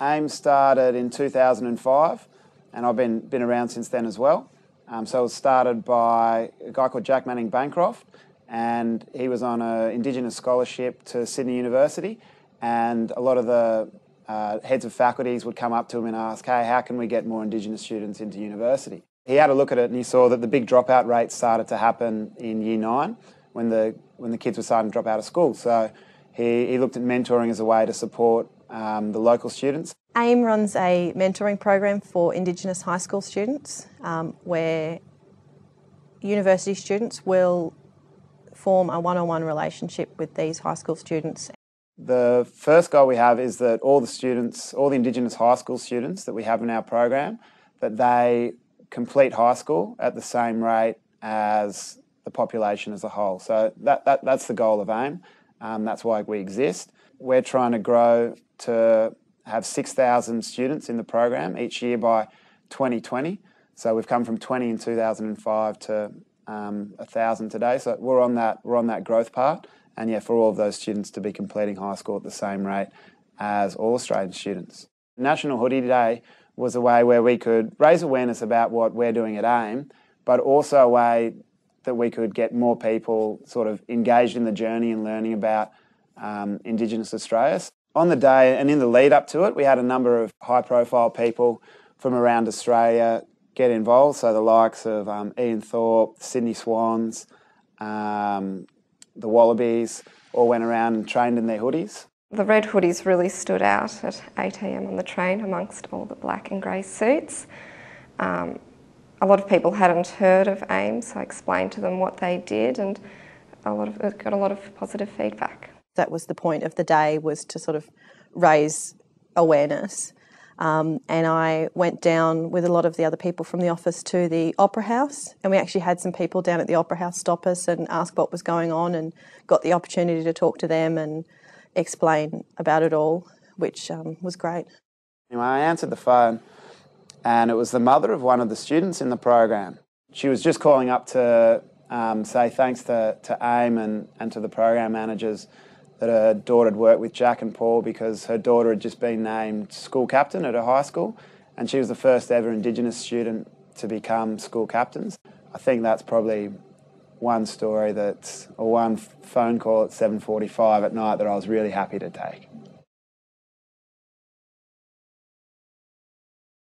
AIME started in 2005, and I've been around since then as well. So it was started by a guy called Jack Manning Bancroft, and he was on an Indigenous scholarship to Sydney University, and a lot of the heads of faculties would come up to him and ask, hey, how can we get more Indigenous students into university? He had a look at it and he saw that the big dropout rates started to happen in Year 9 when the kids were starting to drop out of school. So he looked at mentoring as a way to support the local students. AIME runs a mentoring program for Indigenous high school students where university students will form a one-on-one relationship with these high school students. The first goal we have is that all the Indigenous high school students that we have in our program, that they complete high school at the same rate as the population as a whole. So that's the goal of AIME. That's why we exist. We're trying to grow to have 6,000 students in the program each year by 2020. So we've come from 20 in 2005 to 1,000 today. So we're on that growth part. And yeah, for all of those students to be completing high school at the same rate as all Australian students. National Hoodie Day was a way where we could raise awareness about what we're doing at AIME, but also a way that we could get more people sort of engaged in the journey and learning about Indigenous Australia. On the day and in the lead up to it, we had a number of high-profile people from around Australia get involved, so the likes of Ian Thorpe, Sydney Swans, the Wallabies, all went around and trained in their hoodies. The red hoodies really stood out at 8 a.m. on the train amongst all the black and grey suits. A lot of people hadn't heard of AIME, so I explained to them what they did, and got a lot of positive feedback. That was the point of the day, was to sort of raise awareness. And I went down with a lot of the other people from the office to the Opera House, and we actually had some people down at the Opera House stop us and ask what was going on, and got the opportunity to talk to them and explain about it all, which was great. Anyway, I answered the phone, and it was the mother of one of the students in the program. She was just calling up to say thanks to AIME and to the program managers that her daughter had worked with Jack and Paul, because her daughter had just been named school captain at her high school, and she was the first ever Indigenous student to become school captains. I think that's probably one story or one phone call at 7:45 at night that I was really happy to take.